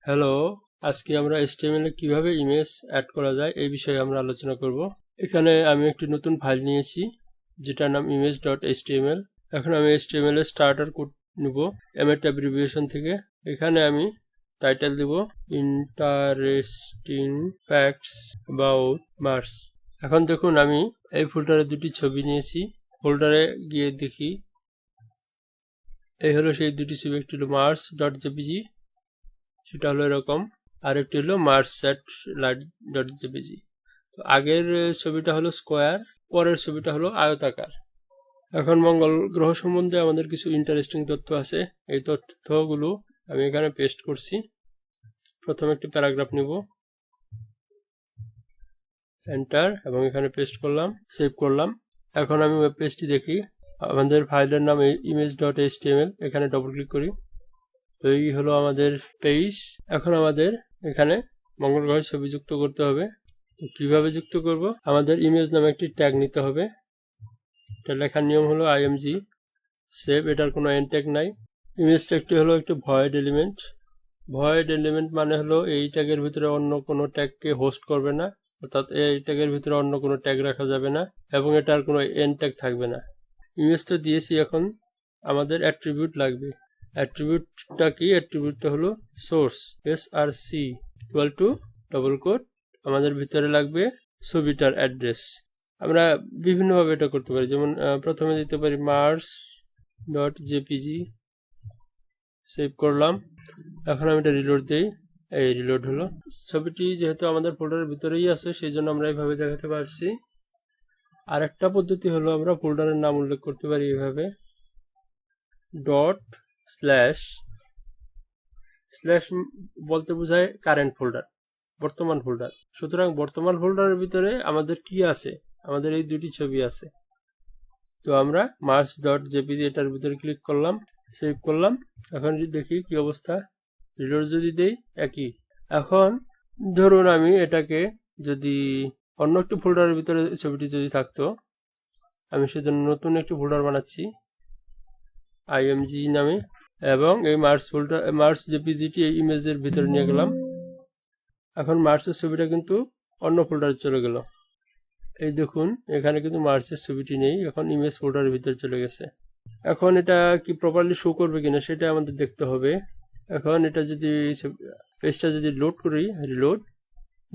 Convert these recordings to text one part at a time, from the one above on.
Hello, আজকে আমরা HTML এ কিভাবে ইমেজ অ্যাড করা যায় এই বিষয়ে আমরা আলোচনা করব। এখানে আমি একটি নতুন ফাইল নিয়েছি যেটার নাম image.html। এখন আমি HTML এর স্টার্টার কোড নিব এমএট অ্যাব্রিভিয়েশন থেকে। এখানে আমি টাইটেল দেব ইন্টারেস্টিং ফ্যাক্টস অ্যাবাউট মার্স। এখন দেখুন আমি এই ফোল্ডারে দুটি ছবি নিয়েছি। ফোল্ডারে গিয়ে দেখি এই হলো সেই দুটি ছবি, একটি হলো mars.jpg, সেটা হলো এরকম, আর একটি হলো marsatellite.jpg। তো আগের ছবিটা হলো স্কোয়ার, পরের ছবিটা হলো আয়তাকার। এখন মঙ্গল গ্রহ সম্বন্ধে আমাদের কিছু ইন্টারেস্টিং তথ্য আছে। এই তথ্যগুলো আমি এখানে পেস্ট করছি। প্রথমে একটি প্যারাগ্রাফ নিব, এন্টার, এবং এখানে পেস্ট করলাম, সেভ করলাম। এখন আমি ওয়েব পেজটি দেখি। আমাদের ফাইলের নাম image.html। এখানে ডবল ক্লিক করি। তো এই হলো আমাদের পেজ। এখন আমাদের এখানে মঙ্গল গ্রহের ছবি যুক্ত করতে হবে। তো কিভাবে যুক্ত করব? আমাদের ইমেজ নামে একটি ট্যাগ নিতে হবে। এটা লেখার নিয়ম হলো img সেভ। এটার কোনো এন্ড ট্যাগ নাই। ইমেজ ট্যাগটি হলো একটি ভয়েড এলিমেন্ট। ভয়েড এলিমেন্ট মানে হলো এই ট্যাগের ভিতরে অন্য কোনো ট্যাগকে হোস্ট করবে না, অর্থাৎ এই ট্যাগের ভিতরে অন্য কোনো ট্যাগ রাখা যাবে না, এবং এটার কোনো এন্ড ট্যাগ থাকবে না। ইমেজ তো দিয়েছি, এখন আমাদের অ্যাট্রিবিউট লাগবে। অ্যাট্রিবিউটটা কি? অ্যাট্রিবিউটটা হলো source, src equal to double quote, আমাদের ভিতরে লাগবে ছবিটার অ্যাড্রেস। আমরা বিভিন্নভাবে এটা করতে পারি, যেমন প্রথমে দিতে পারি mars.jpg, সেভ করলাম। এখন আমি এটা রিলোড দেই। এই রিলোড হলো। ছবিটি যেহেতু আমাদের ফোল্ডারের ভিতরেই আছে, সেই জন্য আমরা এইভাবে দেখাতে পারছি। আর একটা পদ্ধতি হলো আমরা ফোল্ডারের নাম উল্লেখ করতে পারি এইভাবে, ডট স্ল্যাশ। স্ল্যাশ বলতে বোঝায় কারেন্ট ফোল্ডার, বর্তমান ফোল্ডার। সুতরাং বর্তমান ফোল্ডারের ভিতরে আমাদের কি আছে? আমাদের এই দুটি ছবি আছে। তো আমরা mars.jpg এটার ভিতরে ক্লিক করলাম, সেভ করলাম। এখন দেখি কি অবস্থা। রিলোড যদি দেই, একই। এখন ধরুন আমি এটাকে যদি অন্য একটি ফোল্ডারের ভিতরে ছবিটি যদি থাকতো, আমি সেজন্য নতুন একটি ফোল্ডার বানাচ্ছি img নামে, এবং এই mars.jpg এই ইমেজের ভিতরে নিয়ে গেলাম। এখন মার্সের ছবিটা কিন্তু অন্য ফোল্ডারে চলে গেল। এই দেখুন এখানে কিন্তু মার্সের ছবিটি নেই, এখন ইমেজ ফোল্ডারের ভিতরে চলে গেছে। এখন এটা কি প্রপারলি শো করবে কিনা সেটা আমাদের দেখতে হবে। এখন এটা যদি পেজটা যদি লোড করি, রিলোড,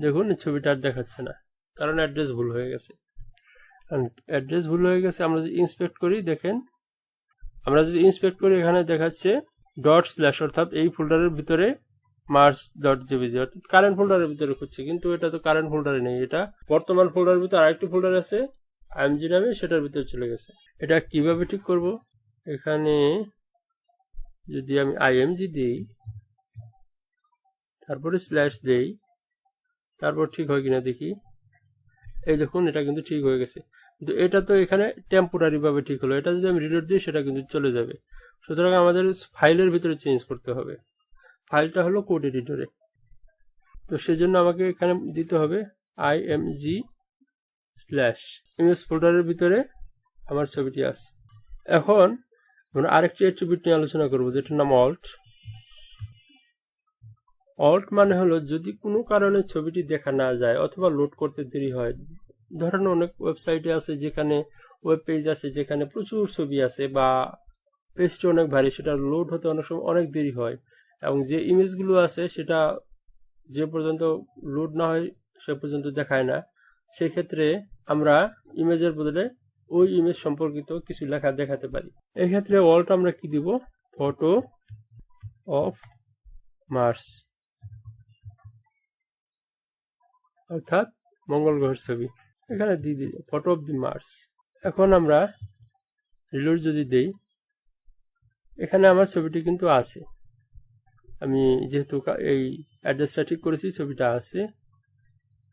দেখুন ছবিটা আর দেখাচ্ছে না, কারণ অ্যাড্রেস ভুল হয়ে গেছে। অ্যাড্রেস ভুল হয়ে গেছে। আমরা যদি ইন্সপেক্ট করি, দেখেন আমরা যদি ইন্সপেক্ট করি, এখানে দেখাচ্ছে ডট স্ল্যাশ, অর্থাৎ এই ফোল্ডারের ভিতরে mars.jpg, অর্থাৎ কারেন্ট ফোল্ডারের ভিতরে খুঁজছে, কিন্তু এটা তো কারেন্ট ফোল্ডারে নেই, এটা বর্তমান ফোল্ডারের ভিতরে আরেকটি ফোল্ডার আছে img নামে, সেটার ভিতরে চলে গেছে। এটা কিভাবে ঠিক করব? এখানে যদি আমি img দিই, তারপরে স্ল্যাশ দেই, তারপর ঠিক হয় কিনা দেখি। এই দেখুন এটা কিন্তু ঠিক হয়ে গেছে, কিন্তু এটা তো এখানে টেম্পোরারি ভাবে ঠিক হলো। এটা যদি আমি রিলোড দিই, সেটা কিন্তু চলে যাবে। সুতরাং আমাদের ফাইলের ভিতরে চেঞ্জ করতে হবে। ফাইলটা হলো কোড এডিটরে। তো সেজন্য আমাকে এখানে দিতে হবে img স্ল্যাশ, ইমেজ ফোল্ডারের ভিতরে আমার ছবিটি আছে। এখন আমরা আরেকটি অ্যাট্রিবিউট নিয়ে আলোচনা করব, যেটার নাম অল্ট। অল্ট মানে হলো যদি কোনো কারণে ছবিটি দেখা না যায় অথবা লোড করতে দেরি হয়। ধরেন অনেক ওয়েবসাইটে আছে যেখানে, ওয়েব পেজ আছে যেখানে প্রচুর ছবি আছে, বা পেজটি অনেক ভারী, সেটা লোড হতে অনেক সময় অনেক দেরি হয়, এবং যে ইমেজগুলো আছে সেটা যে পর্যন্ত লোড না হয় সে পর্যন্ত দেখায় না। সেক্ষেত্রে আমরা ইমেজের বদলে ওই ইমেজ সম্পর্কিত কিছু লেখা দেখাতে পারি। এক্ষেত্রে অল্ট আমরা কি দিব? ফটো অফ মার্স, অর্থাৎ মঙ্গল গ্রহের ছবি। এখানে দিয়ে দিই ফটো অফ দি মার্স। এখন আমরা রিলোড যদি দেই, এখানে আমার ছবিটি কিন্তু আছে। আমি যেহেতু এই অ্যাড্রেসটা ঠিক করেছি, ছবিটা আছে,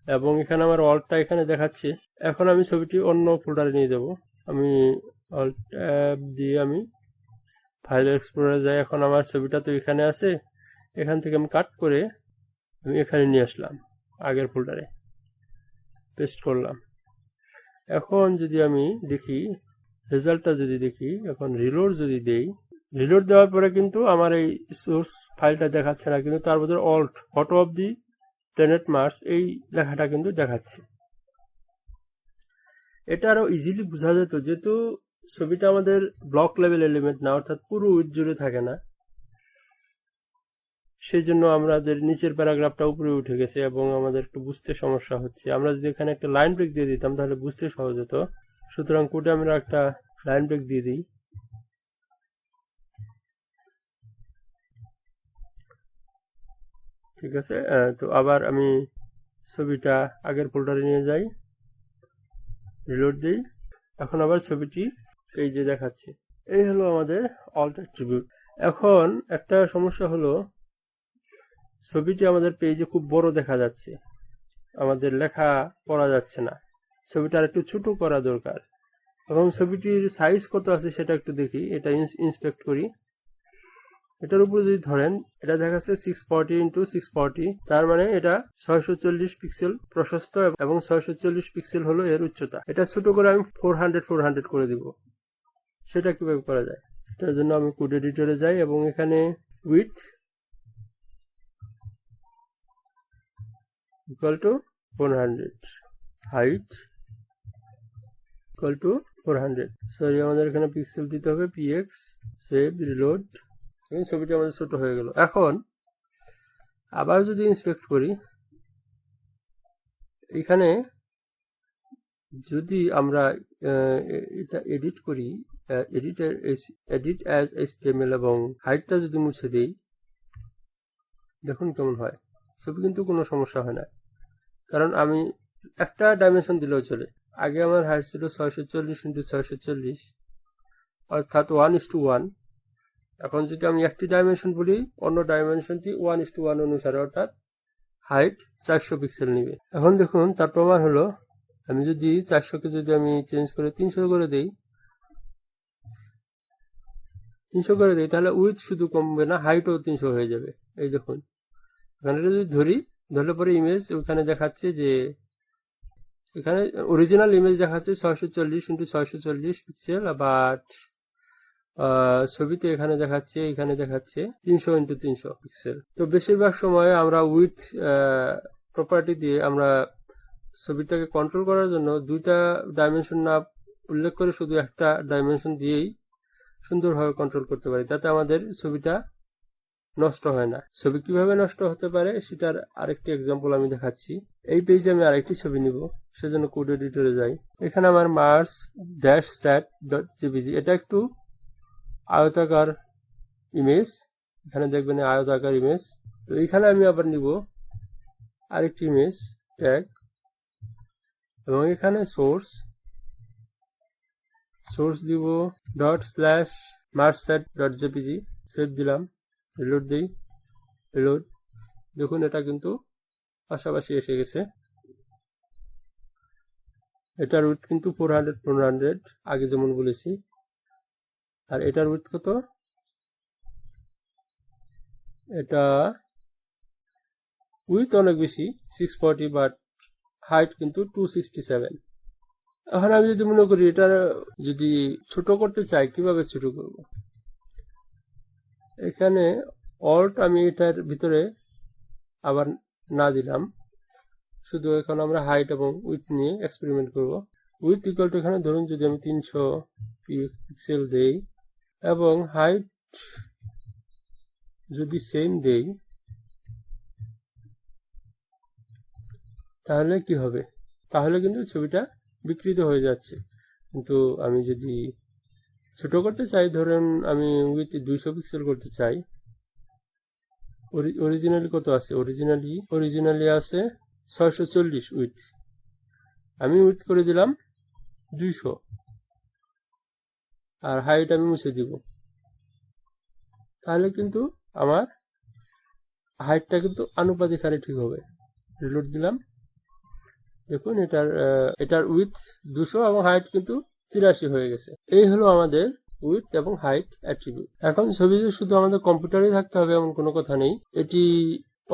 এবং এখানে আমার অল্টটা এখানে দেখাচ্ছে। এখন আমি ছবিটি অন্য ফোল্ডারে নিয়ে যাব। আমি অল্ট ট্যাব দিয়ে আমি ফাইল এক্সপ্লোরারে যাই। এখন আমার ছবিটা তো এখানে আছে, এখান থেকে আমি কাট করে আমি এখানে নিয়ে আসলাম, আগের ফোল্ডারে পেস্ট করলাম। এখন যদি আমি দেখি রেজাল্টটা, যদি দেখি, এখন রিলোড যদি দেই, রিলোড দেওয়ার পরে কিন্তু আমার এই সোর্স ফাইলটা দেখাচ্ছে না, কিন্তু তার বদলে alt photo of the tenet Mars এই লেখাটা কিন্তু দেখাচ্ছে। এটা আরো ইজিলি বোঝা যেত, যেহেতু ছবিটা আমাদের ব্লক লেভেল এলিমেন্ট না, অর্থাৎ পুরো উইডথ জুড়ে থাকে না, সেই জন্য আমাদের নিচের প্যারাগ্রাফটা উপরে উঠে গেছে এবং আমাদের একটু বুঝতে সমস্যা হচ্ছে। আমরা যদি এখানে একটা লাইন ব্রেক দিয়ে দিতাম তাহলে বুঝতে সহজ হতো। সুতরাং কোডে আমরা একটা লাইন ব্রেক দিয়ে দিই। ঠিক আছে, তো আবার আমি ছবিটা আগের ফোল্ডারে নিয়ে যাই, রিলোড দিই, এখন আবার ছবিটি পেজে দেখাচ্ছে। এই হলো আমাদের অল্ট অ্যাট্রিবিউট। এখন একটা সমস্যা হলো ছবিটি আমাদের পেজে খুব বড় দেখা যাচ্ছে, আমাদের লেখা পড়া যাচ্ছে না, ছবিটা আর একটু ছোট করা দরকার। এখন ছবিটির সাইজ কত আছে সেটা একটু দেখি, এটা ইন্সপেক্ট করি। এটার উপরে যদি ধরেন, এটা দেখাচ্ছে 640 × 640, তার মানে এটা 640 পিক্সেল প্রশস্ত এবং 640 পিক্সেল হলো এর উচ্চতা। এটা ছোট করে আমি 400 করে দিব। সেটা কিভাবে করা যায়? এটার জন্য আমি কোড এডিটরে যাই এবং এখানে width equal to 400, height equal to 400। Sorry, আমাদের এখানে পিক্সেল দিতে হবে, px, সেভ, রিলোড। ছবিটা আমাদের ছোট হয়ে গেল। এখন আবার যদি ইন্সপেক্ট করি, এখানে যদি আমরা এটা এডিট করি, এডিট অ্যাজ HTML এবং হাইটটা যদি মুছে দিই, দেখুন কেমন হয়। ছবি কিন্তু কোনো সমস্যা হয় না, কারণ আমি একটা ডাইমেনশন দিলেও চলে। আগে আমার হাইট ছিল 640 × 640, অর্থাৎ 1:1। এখন যদি আমি একটি ডাইমেনশন বলি, অন্য ডাইমেনশনটি 1:1 অনুসারে, অর্থাৎ হাইট 400 পিক্সেল নিবে। এখন দেখুন তার প্রমাণ হলো, আমি যদি 400কে যদি আমি চেঞ্জ করে 300 করে দেই, তাহলে উইডথ শুধু কমবে না, হাইটও 300 হয়ে যাবে। এই দেখুন, এখানে যদি ধরলে পরে ইমেজ ওখানে দেখাচ্ছে যে, এখানে অরিজিনাল ইমেজ দেখাচ্ছে 640 × 640 পিক্সেল, বাট ছবিতে এখানে দেখাচ্ছে 300 × 300 পিক্সেল। তো বেশিরভাগ সময় আমরা উইডথ প্রপার্টি দিয়ে আমরা ছবিটাকে কন্ট্রোল করার জন্য দুইটা ডাইমেনশন না উল্লেখ করে শুধু একটা ডাইমেনশন দিয়েই সুন্দরভাবে কন্ট্রোল করতে পারি, তাতে আমাদের ছবিটা নষ্ট হয় না। ছবি কিভাবে নষ্ট হতে পারে সেটার আরেকটি এক্সাম্পল আমি দেখাচ্ছি। এই পেজে আমি আরেকটি ছবি নিব, সেজন্য কোড এডিটরে যাই। এখানে আমার mars-sat.jpg, এটা একটু আয়তাকার ইমেজ, এখানে দেখবেন আয়তাকার ইমেজ। তো এখানে আমি আবার নিব আরেকটি ইমেজ ট্যাগ এবং এখানে সোর্স দিব ./marsat.jpg, সেভ দিলাম, রিলোড দিই, রিলোড। দেখুন এটা কিন্তু পাশাপাশি এসে গেছে। এটার উইডথ কিন্তু 400 আগে যেমন বলেছি, আর এটার উইডথ কত? এটা উইডথ অনেক বেশি 640, বাট হাইট কিন্তু 267। এখন আমি যদি মনে করি এটা যদি ছোট করতে চাই, কিভাবে ছোট করব? এখানে অল্ট আমি এটার ভিতরে আবার না দিলাম, শুধু এখন আমরা হাইট এবং উইডথ নিয়ে এক্সপেরিমেন্ট করব। উইডথ ইকুয়াল টু, এখানে ধরুন যদি আমি 300 পিক্সেল দেই এবং হাইট যদি সেম দেই, তাহলে কি হবে? তাহলে কিন্তু ছবিটা বিকৃত হয়ে যাচ্ছে। কিন্তু আমি যদি ছোট করতে চাই, ধরুন আমি উইথ 200 পিক্সেল করতে চাই, অরিজিনালি কত আছে? অরিজিনালি আছে 640 উইথ, আমি উইথ করে দিলাম 200, আর হাইট আমি মুছে দিব। তাহলে কিন্তু আমার হাইটটা কিন্তু আনুপাতিক হারে ঠিক হবে। রিলোড দিলাম, দেখুন এটার উইথ 200 এবং হাইট কিন্তু 83 হয়ে গেছে। এই হলো আমাদের উইথ এবং হাইট অ্যাট্রিবিউট। এখন ছবি শুধু আমাদের কম্পিউটারে থাকতে হবে এমন কোনো কথা নেই, এটি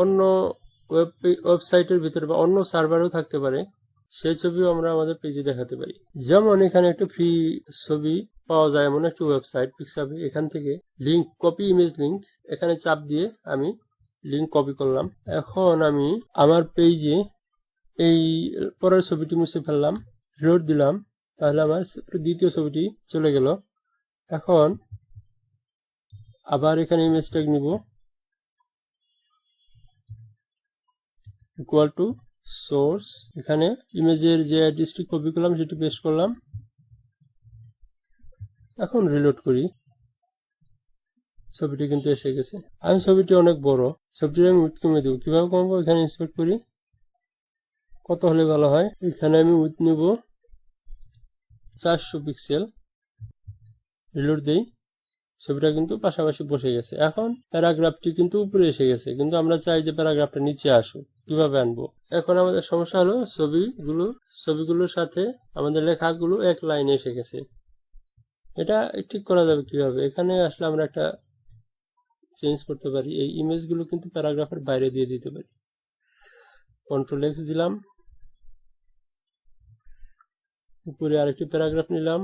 অন্য ওয়েবসাইটের ভিতরে বা অন্য সার্ভারেও থাকতে পারে। সেই ছবিও আমরা আমাদের পেজে দেখাতে পারি। যেমন এখানে একটা ফ্রি ছবি পাওয়া যায় এমন একটা ওয়েবসাইট পিক্সাবি, এখান থেকে লিংক কপি ইমেজ লিংক, এখানে চাপ দিয়ে আমি লিংক কপি করলাম। এখন আমি আমার পেজে এই পরের ছবিটি মুছে ফেললাম, রিলোড দিলাম, তাহলে আমার দ্বিতীয় ছবিটি চলে গেল। এখন আবার এখানে ইমেজ ট্যাগ নিব, ইকুয়াল টু সোর্স, এখানে ইমেজের যে অ্যাড্রেসটি কপি করলাম সেটি পেস্ট করলাম। এখন রিলোড করি, ছবিটি কিন্তু এসে গেছে। আমি ছবিটি অনেক বড়, ছবিটির আমি উইডথ কমিয়ে দেবো। কিভাবে কমাবো? এখানে ইন্সপেক্ট করি, কত হলে ভালো হয়। এখানে আমি উইডথ নিব 400 পিক্সেল, রিলোড দেই, ছবিটা কিন্তু পাশাপাশি বসে গেছে। এখন প্যারাগ্রাফটি কিন্তু উপরে এসে গেছে, কিন্তু আমরা চাই যে প্যারাগ্রাফটা নিচে আসুক। কিভাবে আনবো? এখন আমাদের সমস্যা হলো ছবিগুলোর সাথে আমাদের লেখাগুলো এক লাইনে এসে গেছে। এটা ঠিক করা যাবে কিভাবে? এখানে আসলে আমরা একটা চেঞ্জ করতে পারি, এই ইমেজগুলো কিন্তু প্যারাগ্রাফের বাইরে দিয়ে দিতে পারি। কন্ট্রোল এক্স দিলাম, উপরে আরেকটি প্যারাগ্রাফ নিলাম,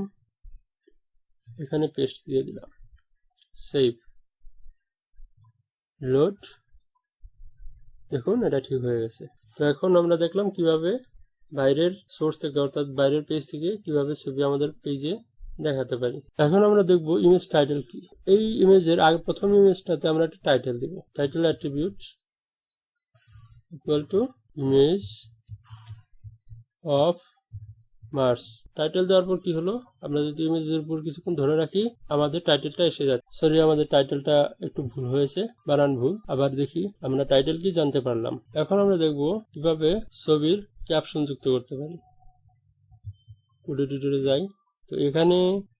এখানে পেস্ট দিয়ে দিলাম, সেভ, লোড। দেখুন এটা ঠিক হয়ে গেছে। তো এখন আমরা দেখলাম কিভাবে বাইরের সোর্স থেকে অর্থাৎ বাইরের পেজ থেকে কিভাবে ছবি আমাদের পেজে দেখাতে পারি। এখন আমরা দেখব ইমেজ টাইটেল কি। এই ইমেজের আগে প্রথম ইমেজটাতে আমরা একটা টাইটেল দিব, title attribute equal to image of Mars. Title দেওয়ার পর কি হলো, আমরা যদি ইমেজের উপর কিছুক্ষণ ধরে রাখি আমাদের টাইটেলটা এসে যাচ্ছে। সরি, আমাদের টাইটেলটা একটু ভুল হয়েছে, বানান ভুল। আবার দেখি, আমরা টাইটেল কি জানতে পারলাম। এখন আমরা দেখব কিভাবে ছবির ক্যাপশন যুক্ত করতে পারি। এডিটরে যাই, তো এখানে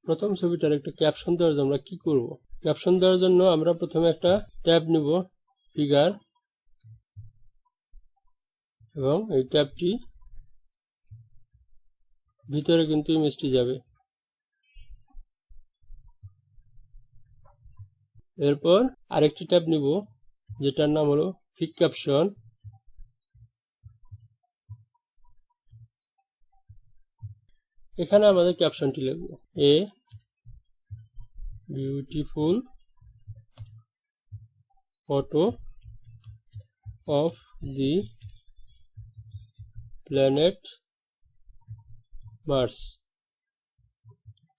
প্রথম ছবিটার একটা ক্যাপশন দেওয়ার জন্য আমরা কি করব? ক্যাপশন দেওয়ার জন্য আমরা প্রথমে একটা ট্যাব নিব, ফিগার, এবং এই ট্যাবটি ভিতরে কিন্তু ইমেজটি যাবে। এরপর আরেকটি ট্যাব নিব যেটার নাম হলো পিক ক্যাপশন। এখানে আমাদের ক্যাপশনটি লিখব, a beautiful photo of the planet Mars.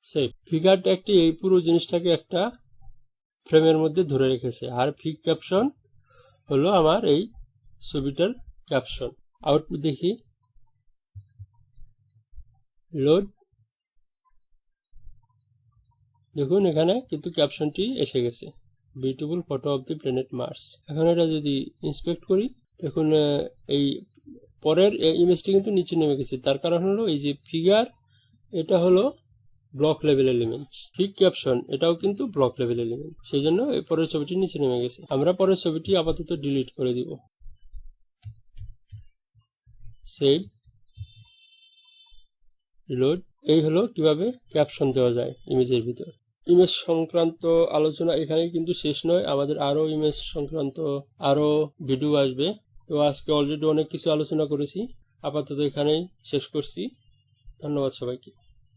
Save. Figure ট্যাগটি এই পুরো জিনিসটাকে একটা ফ্রেমের মধ্যে ধরে রেখেছে, আর পিক ক্যাপশন হলো আমার এই ছবিটার ক্যাপশন। আউটপুট দেখি, লোড। দেখুন এখানে কিন্তু ক্যাপশনটি এসে গেছে, beautiful photo of the planet Mars. এখন এটা যদি ইন্সপেক্ট করি, দেখুন এই পরের ইমেজটি কিন্তু নিচে নেমে গেছে। তার কারণ হলো এই যে ফিগার, এটা হলো block level element, figcaption এটাও কিন্তু ব্লক লেভেল এলিমেন্ট, সেই জন্য এই পরের ছবিটি নিচে নেমে গেছে। আমরা পরের ছবিটি আপাতত ডিলিট করে দিব, সেভ, রিলোড। এই হলো কিভাবে ক্যাপশন দেওয়া যায় ইমেজের ভিতর। ইমেজ সংক্রান্ত আলোচনা এখানে কিন্তু শেষ নয়, আমাদের আরো ইমেজ সংক্রান্ত আরো ভিডিও আসবে। তো আজকে অলরেডি অনেক কিছু আলোচনা করেছি, আপাতত এখানেই শেষ করছি। ধন্যবাদ সবাইকে।